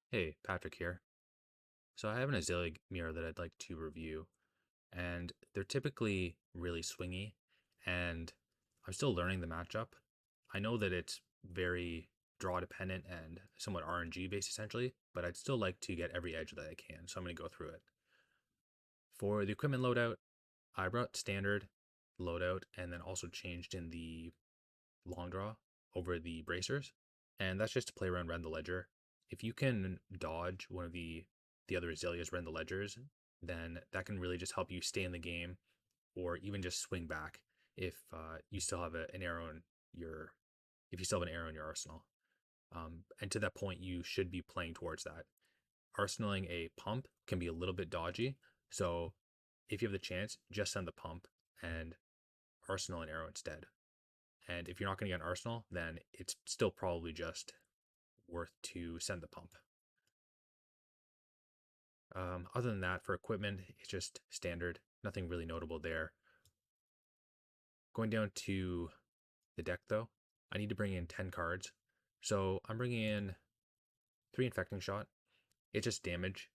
Hey, Patrick here. So I have an Azalea mirror that I'd like to review, and they're typically really swingy, and I'm still learning the matchup. I know that it's very draw dependent and somewhat RNG based essentially, but I'd still like to get every edge that I can, so I'm going to go through it. For the equipment loadout, I brought standard loadout and then also changed in the long draw over the bracers, and that's just to play around Rend the Ledger. If you can dodge one of the other Azalea's Rend the Ledgers, then that can really just help you stay in the game, or even just swing back if you still have an arrow in your if you still have an arrow in your arsenal. And to that point, you should be playing towards that. Arsenaling a pump can be a little bit dodgy, so if you have the chance, just send the pump and arsenal an arrow instead. And if you're not going to get an arsenal, then it's still probably just worth to send the pump. Other than that, for equipment, it's just standard. Nothing really notable there. Going down to the deck, though, I need to bring in 10 cards. So I'm bringing in 3 Infecting Shot. It's just damage,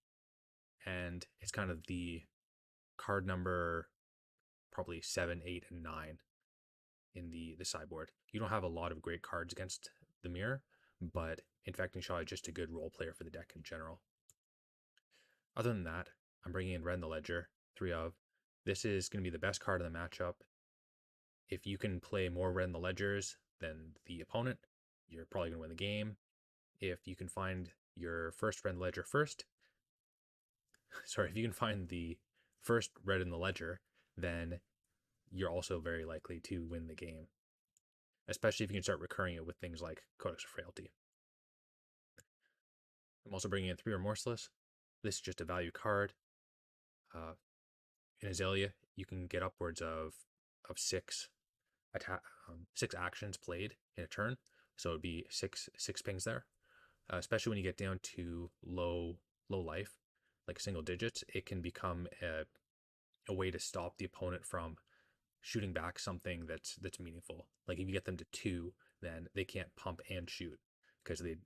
and it's kind of the card number probably 7, 8, and 9 in the sideboard. You don't have a lot of great cards against the mirror, but Infecting Shot is just a good role player for the deck in general. Other than that, I'm bringing in Rend the Ledger, 3 of. This is going to be the best card in the matchup. If you can play more Rend the Ledgers than the opponent, you're probably going to win the game. If you can find your first Rend the Ledger first, if you can find the first red in the ledger, then you're also very likely to win the game, especially if you can start recurring it with things like Codex of Frailty. I'm also bringing in 3 Remorseless. This is just a value card. In Azalea, you can get upwards of 6 actions played in a turn, so it'd be six pings there. Especially when you get down to low life, like single digits, it can become a way to stop the opponent from shooting back something that's meaningful. Like if you get them to 2, then they can't pump and shoot because they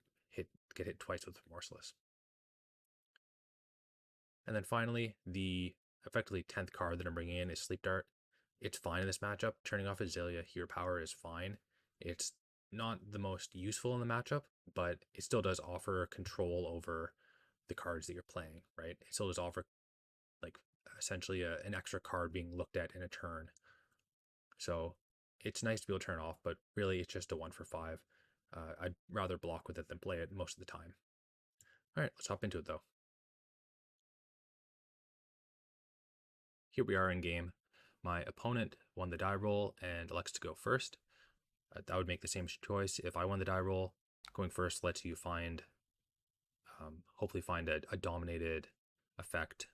get hit twice with Remorseless. And then finally, the effectively 10th card that I'm bringing in is Sleep Dart. It's fine in this matchup. Turning off Azalea Hero Power is fine. It's not the most useful in the matchup, but it still does offer control over the cards that you're playing, right? It still does offer like essentially an extra card being looked at in a turn. So it's nice to be able to turn it off, but really it's just a 1 for 5. I'd rather block with it than play it most of the time. All right, let's hop into it though. Here we are in game. My opponent won the die roll and elects to go first. That would make the same choice if I won the die roll. Going first lets you hopefully find a dominated effect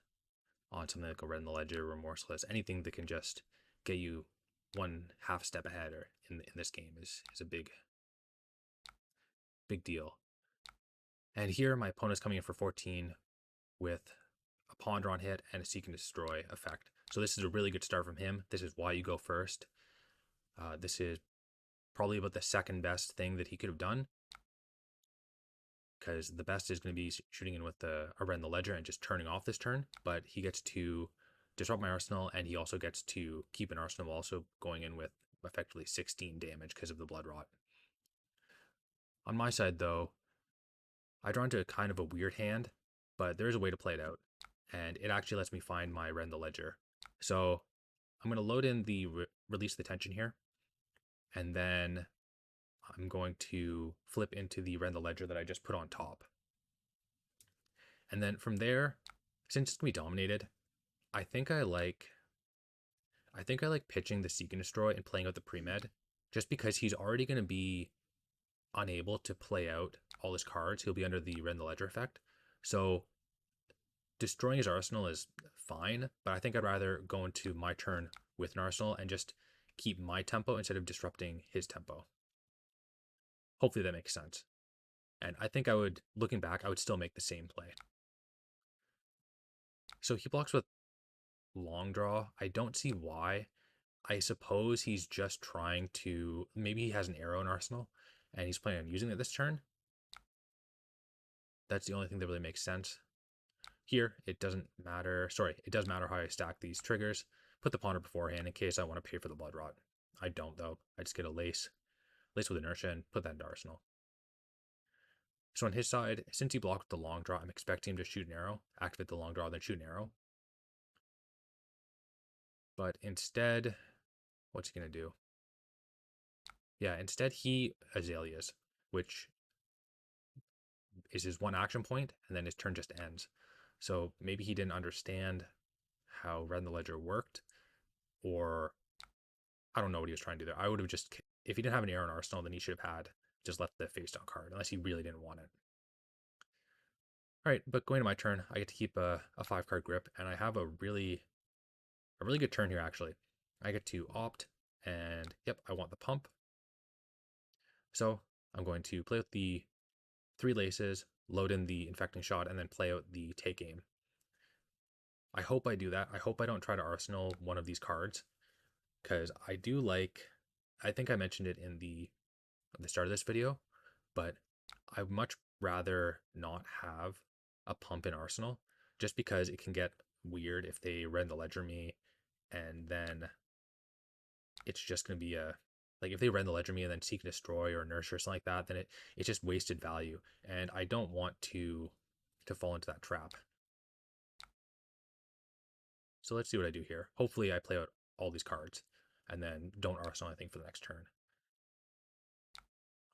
on something like a Red in the Ledger, Remorseless, anything that can just get you 1/2 step ahead or in this game is a big deal. And here my opponent's coming in for 14 with a pawn drawn hit and a seek and destroy effect. So this is a really good start from him. This is why you go first. This is probably about the second best thing that he could have done, because the best is going to be shooting in with a Red in the Ledger and just turning off this turn, but he gets to disrupt my arsenal, and he also gets to keep an arsenal while also going in with effectively 16 damage because of the Bloodrot. On my side, though, I draw into kind of a weird hand, but there is a way to play it out, and it actually lets me find my Red in the Ledger. So I'm going to load in the release the tension here, and then I'm going to flip into the Red in the Ledger that I just put on top. And then from there, since it's going to be dominated, I think I like pitching the Seek and Destroy and playing out the Premed, just because he's already going to be unable to play out all his cards. He'll be under the Red in the Ledger effect. So destroying his arsenal is fine, but I think I'd rather go into my turn with an arsenal and just keep my tempo instead of disrupting his tempo. Hopefully that makes sense. And I think looking back, I would still make the same play. So he blocks with long draw. I don't see why. I suppose he's just trying to, maybe he has an arrow in arsenal and he's planning on using it this turn. That's the only thing that really makes sense. Here, it doesn't matter. Sorry, it does matter how I stack these triggers. Put the ponder beforehand in case I want to pay for the Bloodrot. I don't, though. I just get a lace with Inertia, and put that into Arsenal. So on his side, since he blocked the long draw, I'm expecting him to shoot an arrow, activate the long draw, then shoot an arrow. But instead, what's he going to do? Yeah, instead he Azaleas, which is his one action point, and then his turn just ends. So maybe he didn't understand how Red in the Ledger worked, or I don't know what he was trying to do there. I would have just, if he didn't have an arrow in Arsenal, then he should have had just left the face down card, unless he really didn't want it. All right, but going to my turn, I get to keep a 5-card grip, and I have a really good turn here, actually. I get to opt, and yep, I want the pump. So I'm going to play with the 3 laces, load in the Infecting Shot, and then play out the take aim. I hope I do that. I hope I don't try to Arsenal one of these cards, because I do like, I think I mentioned it in the start of this video, but I'd much rather not have a pump in Arsenal, just because it can get weird if they Red the Ledger me, and then it's just going to be a, like if they Red the Ledger me and then Seek and Destroy or Inertia or something like that, then it's just wasted value, and I don't want to fall into that trap. So let's see what I do here. Hopefully I play out all these cards and then don't Arsenal anything for the next turn.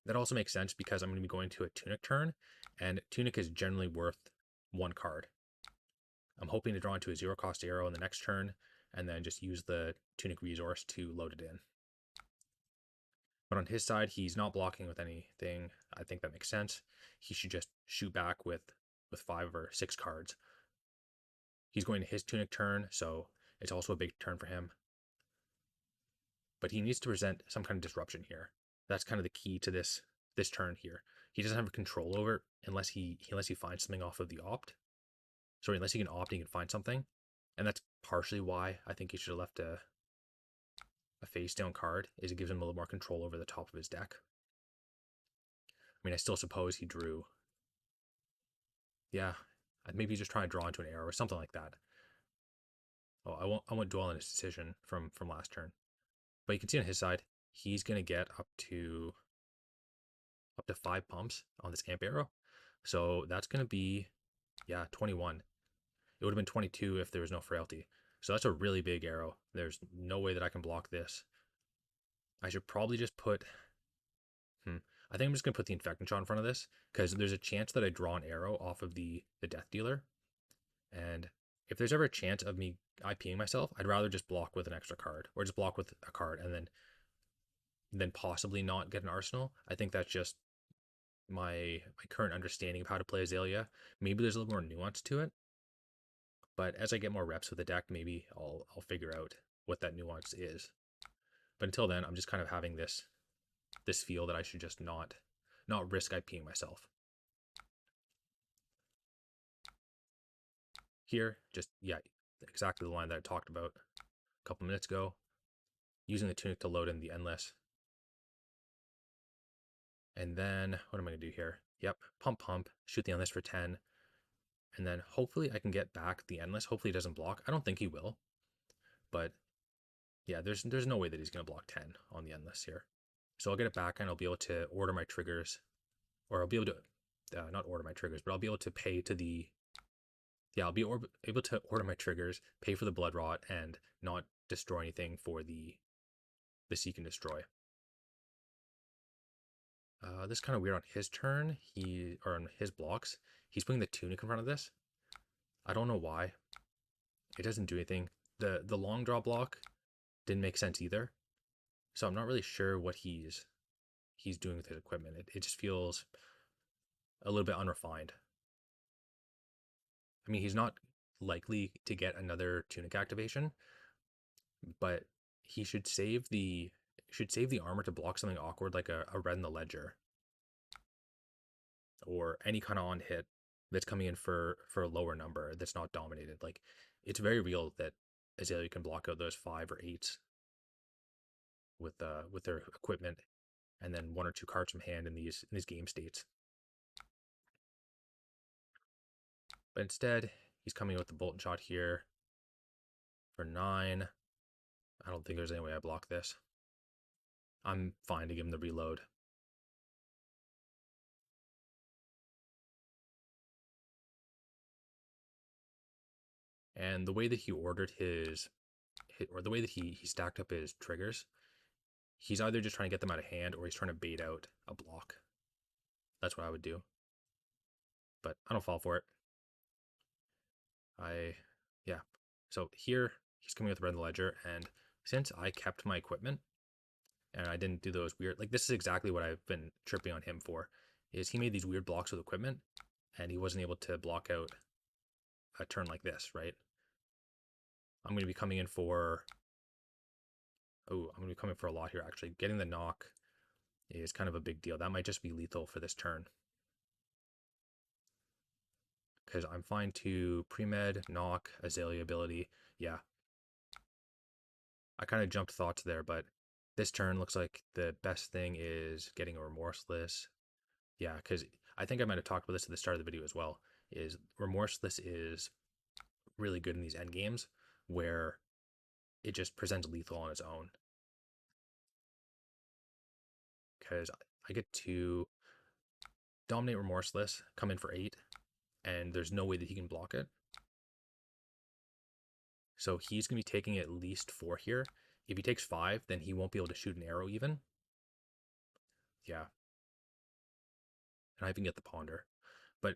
That also makes sense because I'm going to be going to a Tunic turn, and Tunic is generally worth 1 card. I'm hoping to draw into a 0-cost arrow in the next turn, and then just use the Tunic resource to load it in. But on his side, he's not blocking with anything. I think that makes sense. He should just shoot back with 5 or 6 cards. He's going to his Tunic turn, so it's also a big turn for him. But he needs to present some kind of disruption here. That's kind of the key to this turn here. He doesn't have control over it unless he finds something off of the opt. Sorry, unless he can opt, he can find something. And that's partially why I think he should have left a face down card, is it gives him a little more control over the top of his deck. I mean, I still suppose he drew. Yeah, maybe he's just trying to draw into an arrow or something like that. Oh, I won't dwell on his decision from last turn. But you can see on his side, he's gonna get up to 5 pumps on this amp arrow. So that's gonna be, yeah, 21. It would have been 22 if there was no frailty. So that's a really big arrow. There's no way that I can block this. I should probably just put, I think I'm just going to put the Infecting Shot in front of this, because there's a chance that I draw an arrow off of the Death Dealer. And if there's ever a chance of me IPing myself, I'd rather just block with an extra card, or just block with a card and then possibly not get an Arsenal. I think that's just my current understanding of how to play Azalea. Maybe there's a little more nuance to it, but as I get more reps with the deck, maybe I'll figure out what that nuance is. But until then, I'm just kind of having this feel that I should just not risk IPing myself. Here, just, yeah, exactly the line that I talked about a couple minutes ago. Using the Tunic to load in the Endless. And then, what am I going to do here? Yep, pump, shoot the Endless for 10. And then hopefully I can get back the Endless. Hopefully he doesn't block. I don't think he will. But yeah, there's no way that he's going to block 10 on the Endless here. So I'll get it back, and I'll be able to order my triggers. Or I'll be able to, not order my triggers, but I'll be able to pay to the, yeah, I'll be able to order my triggers, pay for the Bloodrot, and not destroy anything for the Seek and Destroy. This is kind of weird on his turn. Or on his blocks, he's putting the Tunic in front of this. I don't know why. It doesn't do anything. The long draw block didn't make sense either. So I'm not really sure what he's doing with his equipment. It just feels a little bit unrefined. I mean, he's not likely to get another Tunic activation, but he should save the armor to block something awkward like a Red in the Ledger, or any kind of on hit that's coming in for a lower number that's not dominated. Like, it's very real that Azalea can block out those 5 or 8s with their equipment, and then 1 or 2 cards from hand in these game states. But instead, he's coming with the bolt shot here for 9. I don't think there's any way I block this. I'm fine to give him the reload. And the way that he ordered or the way that he stacked up his triggers, he's either just trying to get them out of hand or he's trying to bait out a block. That's what I would do. But I don't fall for it. Yeah. So here he's coming with Red Ledger, and since I kept my equipment and I didn't do those weird, like this is exactly what I've been tripping on him for, is he made these weird blocks with equipment and he wasn't able to block out a turn like this, right? I'm going to be coming in for, I'm going to be coming for a lot here actually. Getting the knock is kind of a big deal. That might just be lethal for this turn. Because I'm fine to pre-med, knock, Azalea ability. Yeah. I kind of jumped thoughts there, but this turn looks like the best thing is getting a Remorseless. Yeah, because I think I might have talked about this at the start of the video as well, is Remorseless is really good in these end games where it just presents lethal on its own. Because I get to dominate Remorseless, come in for 8, and there's no way that he can block it. So he's going to be taking at least 4 here. If he takes 5, then he won't be able to shoot an arrow even. Yeah. And I even get the Ponder. But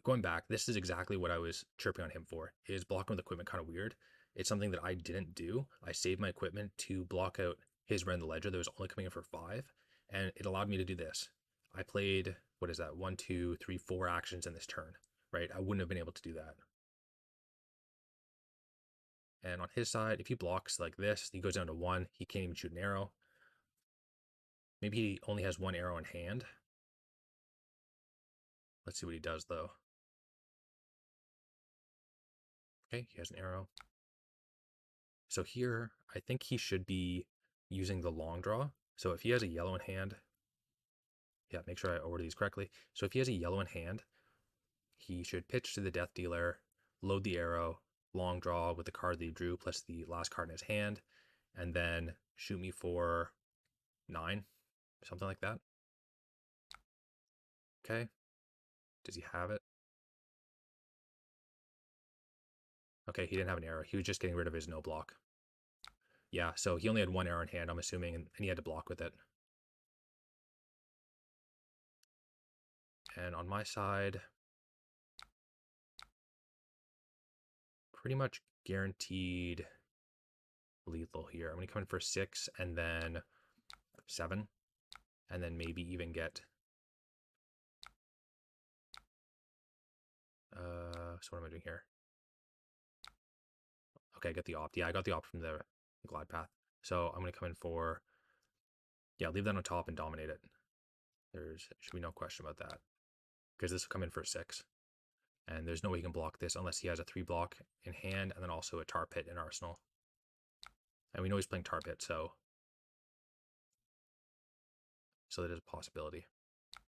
going back, this is exactly what I was chirping on him for. Is blocking with equipment kind of weird? It's something that I didn't do. I saved my equipment to block out his Red in the Ledger that was only coming in for 5. And it allowed me to do this. I played, what is that, 1, 2, 3, 4 actions in this turn, right? I wouldn't have been able to do that. And on his side, if he blocks like this, he goes down to 1. He can't even shoot an arrow. Maybe he only has 1 arrow in hand. Let's see what he does, though. Okay, he has an arrow. So here, I think he should be using the long draw. So if he has a yellow in hand, yeah, make sure I order these correctly. So if he has a yellow in hand, he should pitch to the Death Dealer, load the arrow, long draw with the card that he drew plus the last card in his hand, and then shoot me for 9, something like that. Okay. Does he have it? Okay, he didn't have an arrow. He was just getting rid of his no block. Yeah, so he only had 1 arrow in hand, I'm assuming, and he had to block with it. And on my side, pretty much guaranteed lethal here. I'm going to come in for 6 and then 7, and then maybe even get... so what am I doing here? Okay, I get the opt. Yeah, I got the opt from the glide path. So I'm going to come in for... Yeah, leave that on top and dominate it. There should be no question about that. Because this will come in for 6. And there's no way he can block this unless he has a 3 block in hand and then also a tar pit in arsenal. And we know he's playing tar pit, so that is a possibility.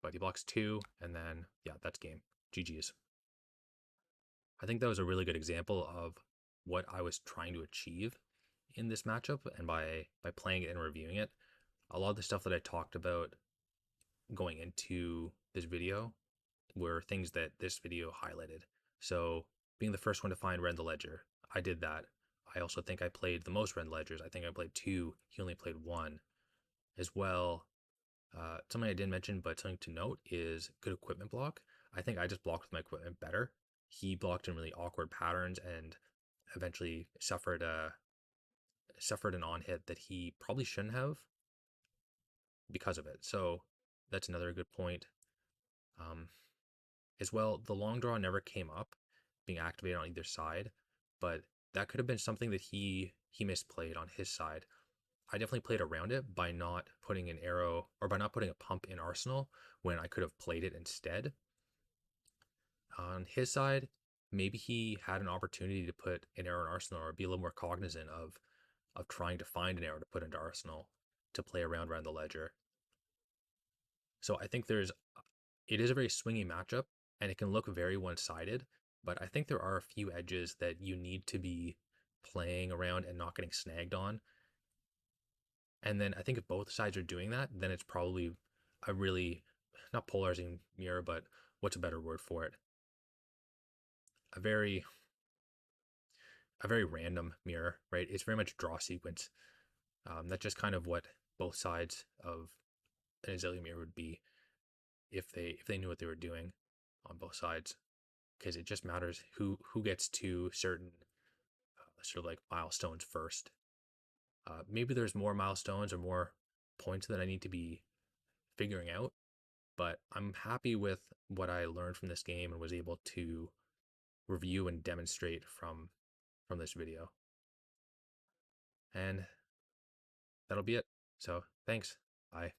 But he blocks 2, and then, yeah, that's game. GG's. I think that was a really good example of what I was trying to achieve in this matchup, and by playing it and reviewing it. A lot of the stuff that I talked about going into this video were things that this video highlighted. So being the first one to find Red the Ledger, I did that. I also think I played the most Red Ledgers. I think I played 2. He only played 1. As well, something I didn't mention, but something to note is good equipment block. I think I just blocked with my equipment better. He blocked in really awkward patterns and eventually suffered an on hit that he probably shouldn't have because of it. So that's another good point. As well, the long draw never came up being activated on either side, but that could have been something that he misplayed on his side. I definitely played around it by not putting an arrow or by not putting a pump in arsenal when I could have played it instead. On his side, maybe he had an opportunity to put an arrow in arsenal or be a little more cognizant of trying to find an arrow to put into arsenal to play around the ledger. So I think it is a very swingy matchup and it can look very one-sided, but I think there are a few edges that you need to be playing around and not getting snagged on. And then I think if both sides are doing that, then it's probably a really, not polarizing mirror, but what's a better word for it? A very random mirror, right? It's very much draw sequence. That's just kind of what both sides of an Azalea mirror would be if they knew what they were doing on both sides, because it just matters who gets to certain sort of like milestones first. Maybe there's more milestones or more points that I need to be figuring out, but I'm happy with what I learned from this game and was able to review and demonstrate from this video. And that'll be it. So thanks. Bye.